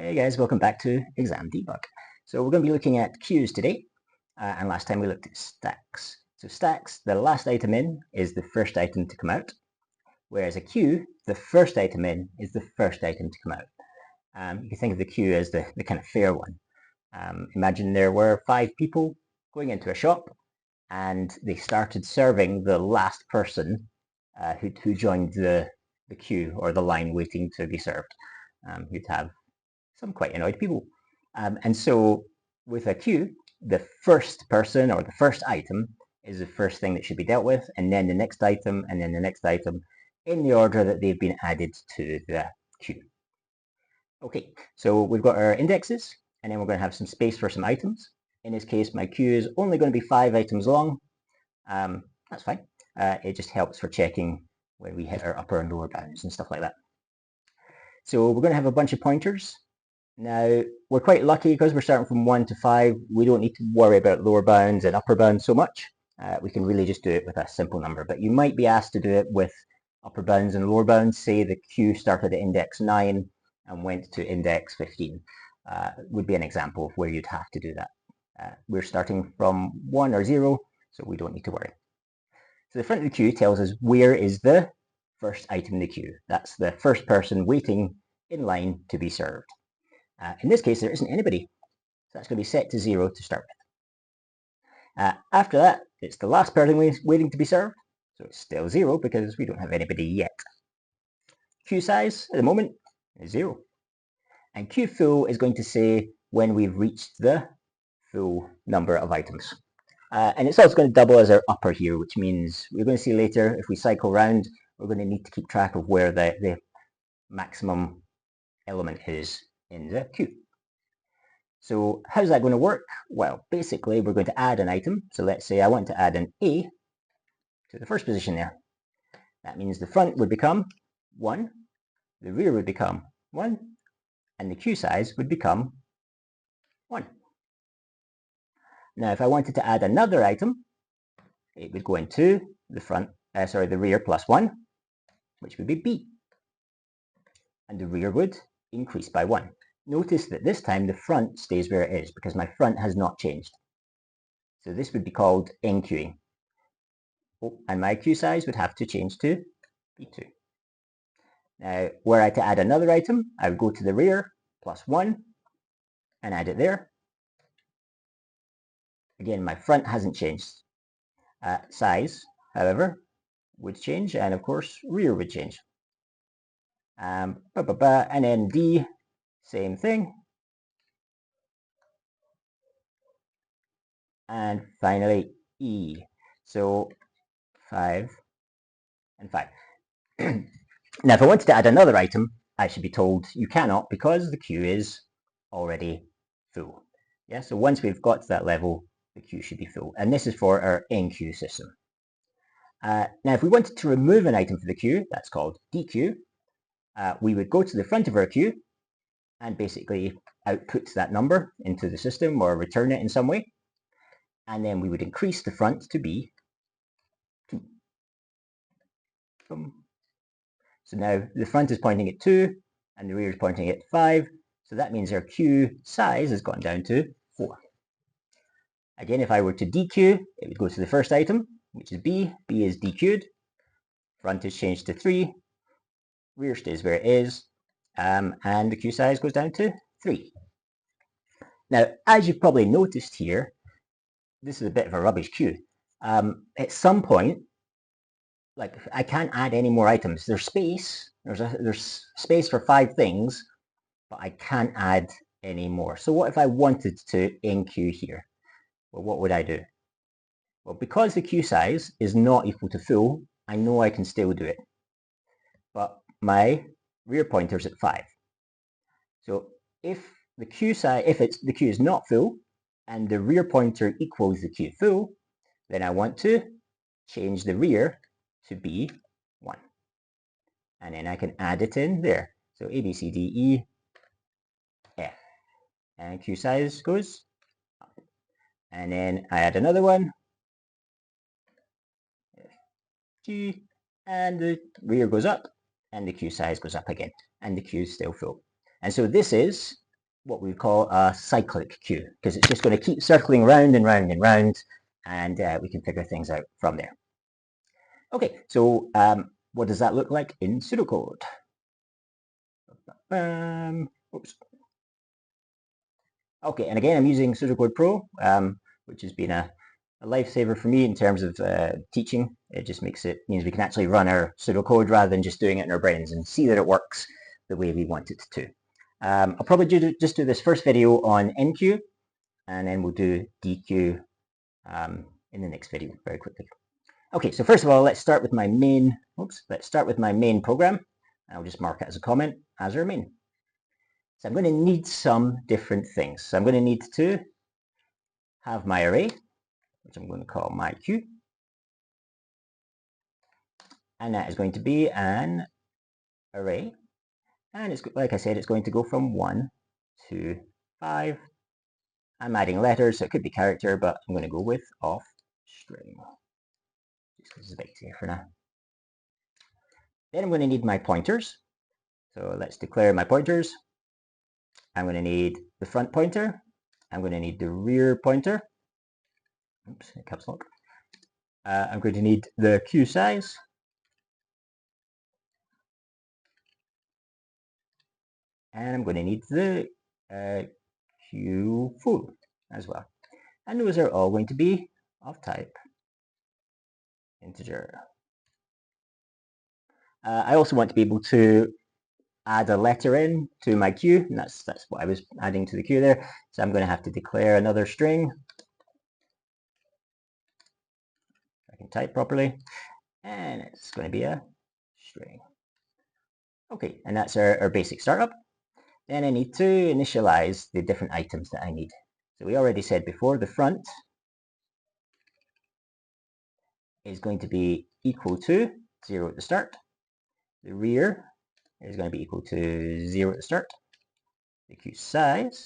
Hey guys, welcome back to Exam Debug. So we're going to be looking at queues today, and last time we looked at stacks. So stacks, the last item in is the first item to come out, whereas a queue, the first item in is the first item to come out. You can think of the queue as the kind of fair one. Imagine there were 5 people going into a shop, and they started serving the last person who joined the queue or the line waiting to be served. You'd have some quite annoyed people. And so with a queue, the first person or the first item is the first thing that should be dealt with, and then the next item, and then the next item, in the order that they've been added to the queue. Okay, so we've got our indexes, and then we're going to have some space for some items. In this case, my queue is only going to be 5 items long. That's fine. It just helps for checking when we hit our upper and lower bounds and stuff like that. So we're going to have a bunch of pointers. Now, we're quite lucky because we're starting from 1 to 5. We don't need to worry about lower bounds and upper bounds so much. We can really just do it with a simple number. But you might be asked to do it with upper bounds and lower bounds. Say the queue started at index 9 and went to index 15. Would be an example of where you'd have to do that. We're starting from 1 or 0, so we don't need to worry. So the front of the queue tells us where is the first item in the queue. That's the first person waiting in line to be served. In this case, there isn't anybody, so that's going to be set to 0 to start with. After that, it's the last person waiting to be served, so it's still 0 because we don't have anybody yet. Queue size at the moment is 0. And queue full is going to say when we've reached the full number of items. And it's also going to double as our upper here, which means we're going to see later if we cycle around, we're going to need to keep track of where the maximum element is in the queue. So how's that going to work? Well, basically we're going to add an item. So let's say I want to add an A to the first position there. That means the front would become 1, the rear would become 1, and the queue size would become 1. Now if I wanted to add another item, it would go into the rear plus 1, which would be B. And the rear would increase by 1. Notice that this time the front stays where it is because my front has not changed. So this would be called enqueuing. Oh, and my queue size would have to change to B2. Now, were I to add another item, I would go to the rear plus 1 and add it there. Again, my front hasn't changed. Size, however, would change, and of course, rear would change. And then D, same thing. And finally, E. So 5 and 5. Now, if I wanted to add another item, I should be told you cannot because the queue is already full. Yeah, so once we've got to that level, the queue should be full. And this is for our enqueue system. Now, if we wanted to remove an item from the queue, that's called dequeue. We would go to the front of our queue and basically output that number into the system or return it in some way. And then we would increase the front to be 2. So now the front is pointing at 2 and the rear is pointing at 5. So that means our queue size has gone down to 4. Again, if I were to dequeue, it would go to the first item, which is B. B is dequeued. Front is changed to 3. Rear stays where it is. And the queue size goes down to 3. Now, as you've probably noticed here, this is a bit of a rubbish queue. At some point, like I can't add any more items. There's space. There's space for 5 things, but I can't add any more. So what if I wanted to enqueue here? Well, what would I do? Well, because the queue size is not equal to full, I know I can still do it. But my rear pointer's at 5. So if the queue is not full and the rear pointer equals the queue full, then I want to change the rear to be 1. And then I can add it in there. So A, B, C, D, E, F. And queue size goes up. And then I add another one. F, G, and the rear goes up and the queue size goes up again. And the queue is still full. And so this is what we call a cyclic queue, because it's just going to keep circling round and round and round, and we can figure things out from there. Okay, so what does that look like in pseudocode? Oops. Okay, and again, I'm using Pseudocode Pro, which has been a lifesaver for me in terms of teaching. It just means we can actually run our pseudocode rather than just doing it in our brains and see that it works the way we want it to. I'll probably just do this first video on Enqueue, and then we'll do DQ in the next video very quickly. Okay, so first of all, let's start with my main. Let's start with my main program. I'll just mark it as a comment as our main. So I'm going to need some different things. So I'm going to need to have my array, which I'm going to call my queue, and that is going to be an array, and it's like I said, it's going to go from 1 to 5. I'm adding letters, so it could be character, but I'm going to go with off string, just because it's a bit easier for now. Then I'm going to need my pointers. So let's declare my pointers. I'm going to need the front pointer. I'm going to need the rear pointer. Oops, caps lock. I'm going to need the queue size. And I'm going to need the queue full as well. And those are all going to be of type integer. I also want to be able to add a letter in to my queue, and that's what I was adding to the queue there. So I'm going to have to declare another string. I can type properly, and it's going to be a string. Okay, and that's our basic startup. Then I need to initialize the different items that I need. So we already said before, the front is going to be equal to 0 at the start. The rear is going to be equal to 0 at the start. The queue size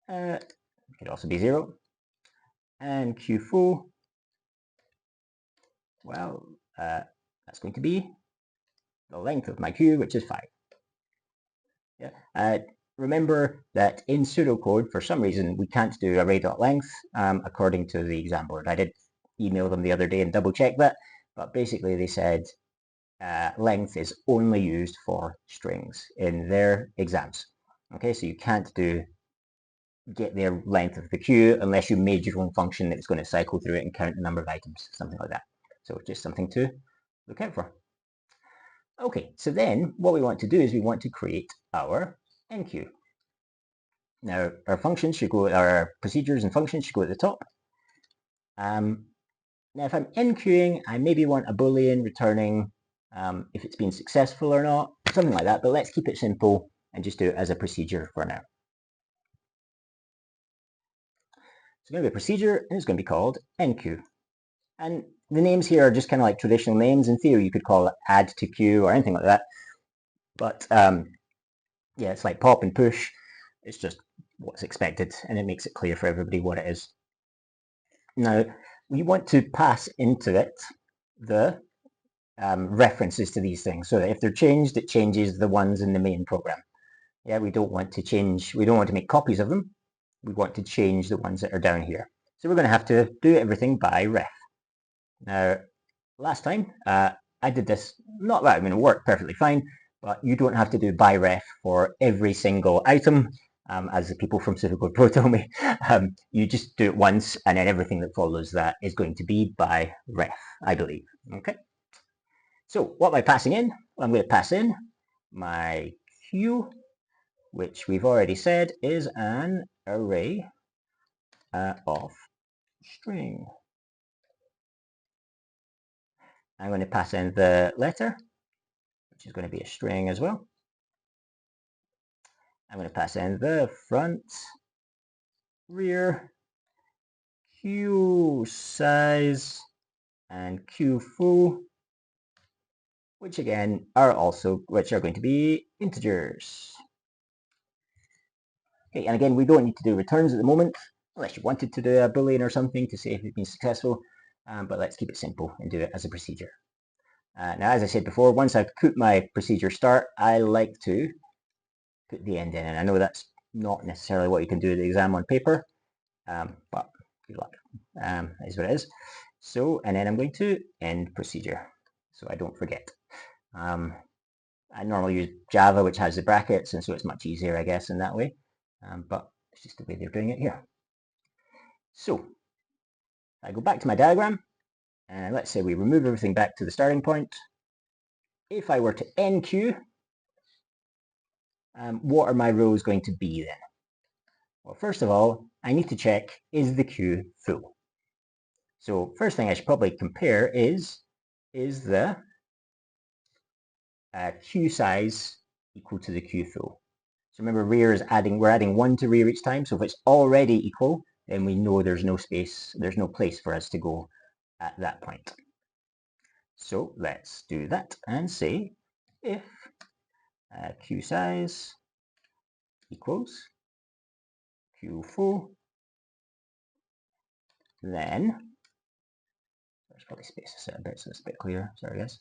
could also be 0. And queue full, well, that's going to be the length of my queue, which is 5. Yeah. Remember that in pseudocode, for some reason, we can't do array.length according to the exam board. I did email them the other day and double check that, but basically they said length is only used for strings in their exams. Okay, so you can't get the length of the queue unless you made your own function that's going to cycle through it and count the number of items, something like that. So just something to look out for. Okay, so then what we want to do is we want to create our enqueue. Now our functions should go, our procedures and functions should go at the top. Now if I'm enqueuing, I maybe want a boolean returning if it's been successful or not, something like that, but let's keep it simple and just do it as a procedure for now. It's going to be a procedure, and it's going to be called enqueue. And the names here are just kind of like traditional names. In theory, you could call it add to queue or anything like that. But yeah, it's like pop and push. It's just what's expected, and it makes it clear for everybody what it is. Now, we want to pass into it the references to these things, so that if they're changed, it changes the ones in the main program. Yeah, we don't want to make copies of them. We want to change the ones that are down here. So we're going to have to do everything by ref. Now, last time I did this, not that, I mean, it worked perfectly fine, but you don't have to do by ref for every single item, as the people from Pseudocode Pro told me. You just do it once, and then everything that follows that is going to be by ref, I believe. Okay. So what am I passing in? Well, I'm going to pass in my queue, which we've already said is an array of string. I'm going to pass in the letter, which is going to be a string as well. I'm going to pass in the front, rear, queue size, and queue full, which again are going to be integers. Okay, and again, we don't need to do returns at the moment, unless you wanted to do a boolean or something to say if it's been successful, but let's keep it simple and do it as a procedure. Now, as I said before, once I've put my procedure start, I like to put the end in. And I know that's not necessarily what you can do at the exam on paper, but good luck, is what it is. So, and then I'm going to end procedure, so I don't forget. I normally use Java, which has the brackets, and so it's much easier, I guess, in that way. But it's just the way they're doing it here. So, I go back to my diagram, and let's say we remove everything back to the starting point. If I were to enqueue, what are my rows going to be then? Well, first of all, I need to check, is the queue full? So first thing I should probably compare is the queue size equal to the queue full? So remember, rear is we're adding 1 to rear each time, so if it's already equal, then we know there's no space, there's no place for us to go at that point. So let's do that and say if queue size equals queue full, then let's probably space this out a bit so it's a bit clearer. Sorry guys.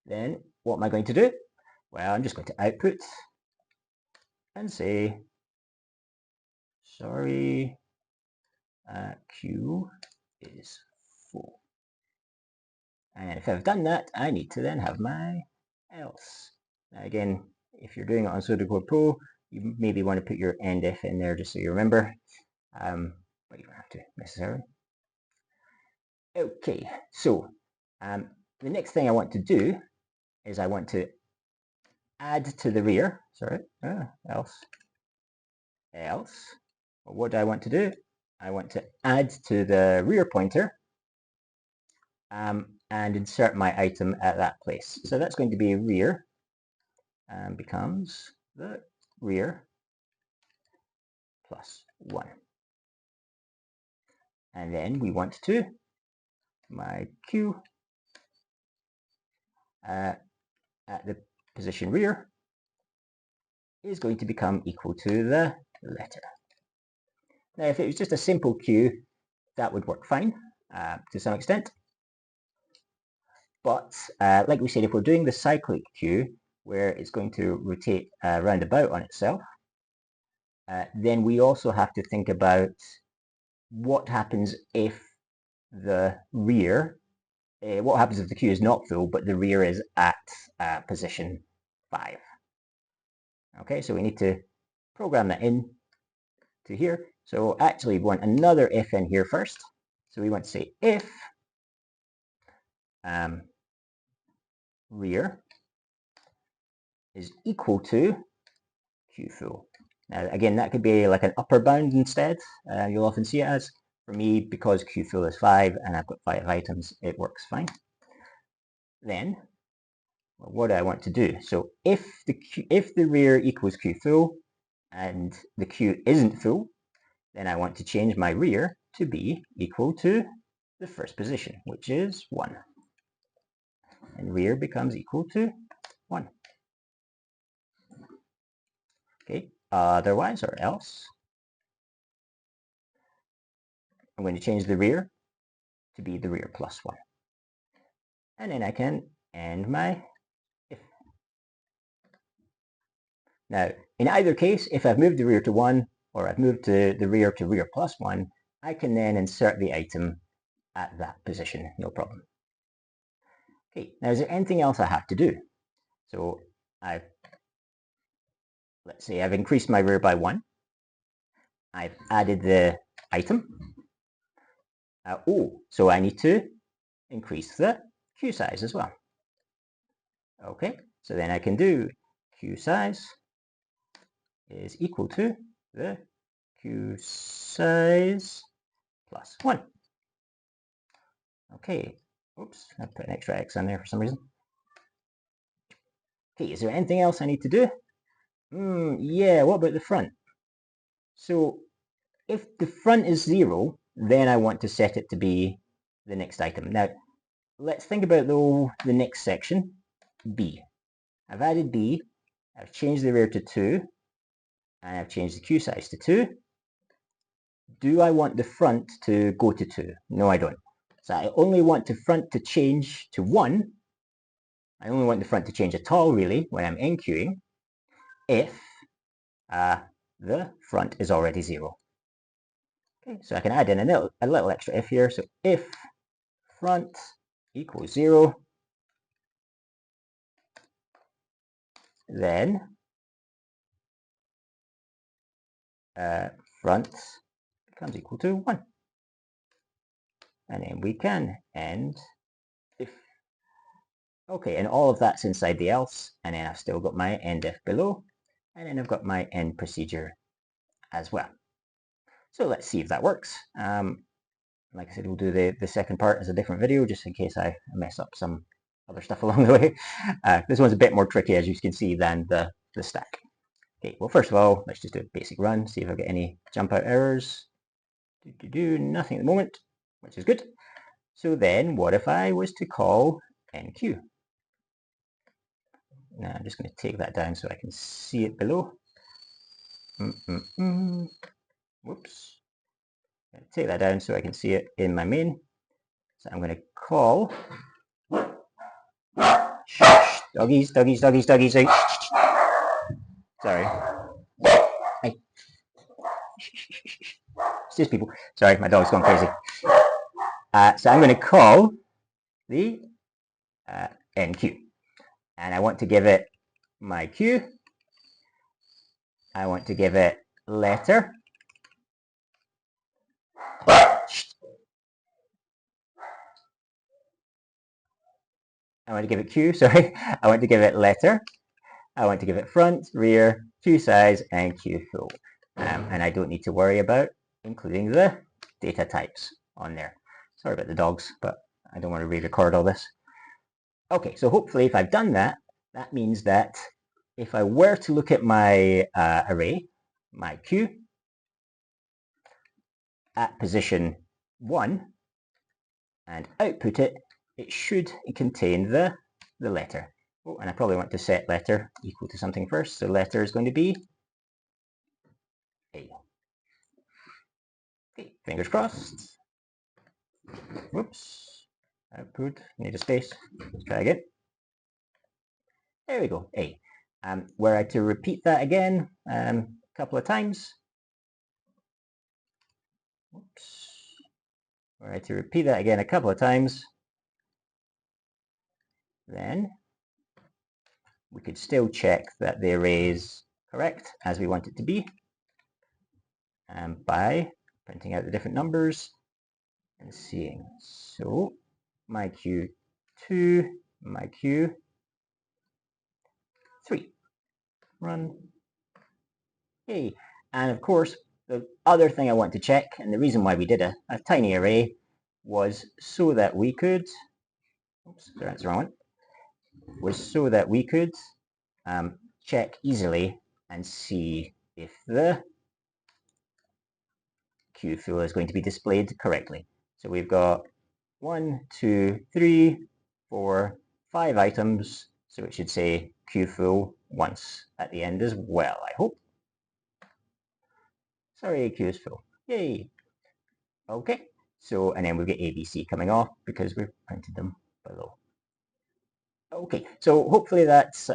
Then what am I going to do? Well, I'm just going to output and say, sorry, queue is full. And if I've done that, I need to then have my else. Now again, if you're doing it on Pseudocode Pro, you maybe want to put your end if in there just so you remember, but you don't have to necessarily. Okay, so the next thing I want to do is I want to add to the rear, else. Well, what do I want to do? I want to add to the rear pointer and insert my item at that place. So that's going to be rear, becomes the rear plus 1. And then we want to, my queue at the position rear is going to become equal to the letter. Now, if it was just a simple queue, that would work fine to some extent. But like we said, if we're doing the cyclic queue, where it's going to rotate roundabout on itself, then we also have to think about what happens if the rear, what happens if the queue is not full, but the rear is at position 5. Okay, so we need to program that in to here. So actually we want another if in here first. So we want to say if rear is equal to queue full. Now again, that could be like an upper bound instead. You'll often see it as. For me, because queue full is 5 and I've got 5 items, it works fine. Then, well, what do I want to do? So if the rear equals queue full and the queue isn't full, then I want to change my rear to be equal to the first position, which is 1. And rear becomes equal to 1. Okay, otherwise or else, I'm going to change the rear to be the rear plus 1. And then I can end my if. Now, in either case, if I've moved the rear to 1 or I've moved the rear to rear plus 1, I can then insert the item at that position, no problem. Okay, now is there anything else I have to do? So let's say I've increased my rear by 1. I've added the item. So I need to increase the queue size as well. Okay, so then I can do queue size is equal to the queue size plus 1. Okay, oops, I put an extra X on there for some reason. Okay, is there anything else I need to do? Yeah, what about the front? So if the front is 0, then I want to set it to be the next item. Now, let's think about the next section, B. I've added B, I've changed the rear to 2, and I've changed the queue size to 2. Do I want the front to go to 2? No, I don't. So I only want the front to change to 1. I only want the front to change at all, really, when I'm enqueuing, if the front is already 0. Okay, so I can add in a little extra if here. So if front equals 0, then front becomes equal to 1. And then we can end if. Okay, and all of that's inside the else, and then I've still got my end if below, and then I've got my end procedure as well. So let's see if that works. Like I said, we'll do the second part as a different video, just in case I mess up some other stuff along the way. This one's a bit more tricky, as you can see, than the stack. Okay, well, first of all, let's just do a basic run, see if I get any jump out errors. Nothing at the moment, which is good. So then, what if I was to call enqueue? Now, I'm just going to take that down so I can see it below. Whoops. Take that down so I can see it in my main. So I'm going to call. Doggies. Sorry. Hey. It's just people. Sorry, my dog's gone crazy. So I'm going to call the enqueue. And I want to give it my queue. I want to give it letter. I want to give it queue, sorry. I want to give it letter. I want to give it front, rear, queue size, and queue full. And I don't need to worry about including the data types on there. Sorry about the dogs, but I don't want to re-record all this. Okay, so hopefully if I've done that, that means that if I were to look at my array, my queue, at position 1, and output it, it should contain the letter. Oh, and I probably want to set letter equal to something first, so letter is going to be A. Okay, fingers crossed. Whoops, output, need a space. Let's try again. There we go, A. Were I to repeat that again a couple of times, whoops. Were I to repeat that again a couple of times, then we could still check that the array is correct as we want it to be by printing out the different numbers and seeing. So my Q2, my Q3. Run. Okay, and of course the other thing I want to check, and the reason why we did a tiny array, was so that we could, oops, that's the wrong one, was so that we could check easily and see if the queue full is going to be displayed correctly. So we've got 1, 2, 3, 4, 5 items, so it should say queue full once at the end as well, I hope. Sorry, queue is full. Yay! Okay, so, and then we get ABC coming off because we've printed them below. Okay, so hopefully that's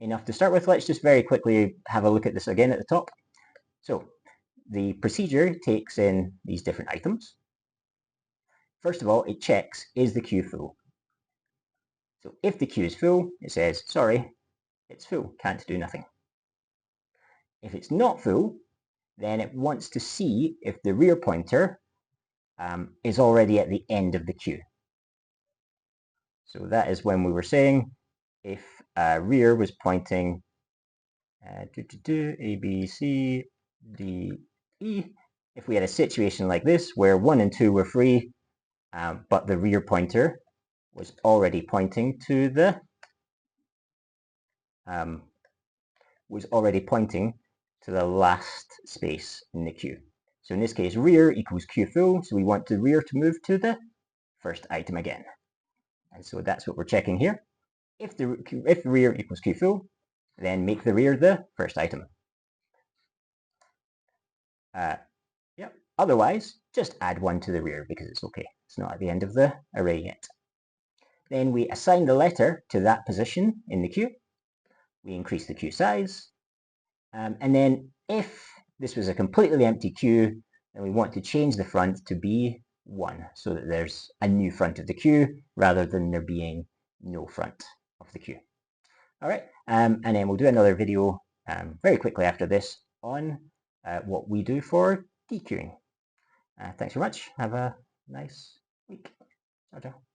enough to start with. Let's just very quickly have a look at this again at the top. So the procedure takes in these different items. First of all, it checks, is the queue full? So if the queue is full, it says, sorry, it's full, can't do nothing. If it's not full, then it wants to see if the rear pointer is already at the end of the queue. So that is when we were saying if rear was pointing A, B, C, D, E. If we had a situation like this where 1 and 2 were free, but the rear pointer was already pointing to the last space in the queue. So in this case, rear equals queue full, so we want the rear to move to the first item again. And so that's what we're checking here. If the rear equals queue full, then make the rear the first item. Yep, Otherwise, just add 1 to the rear because it's okay. It's not at the end of the array yet. Then we assign the letter to that position in the queue. We increase the queue size. And then if this was a completely empty queue, then we want to change the front to be 1 so that there's a new front of the queue rather than there being no front of the queue. All right, and then we'll do another video very quickly after this on what we do for dequeuing. Thanks very much. Have a nice week. Ciao, ciao.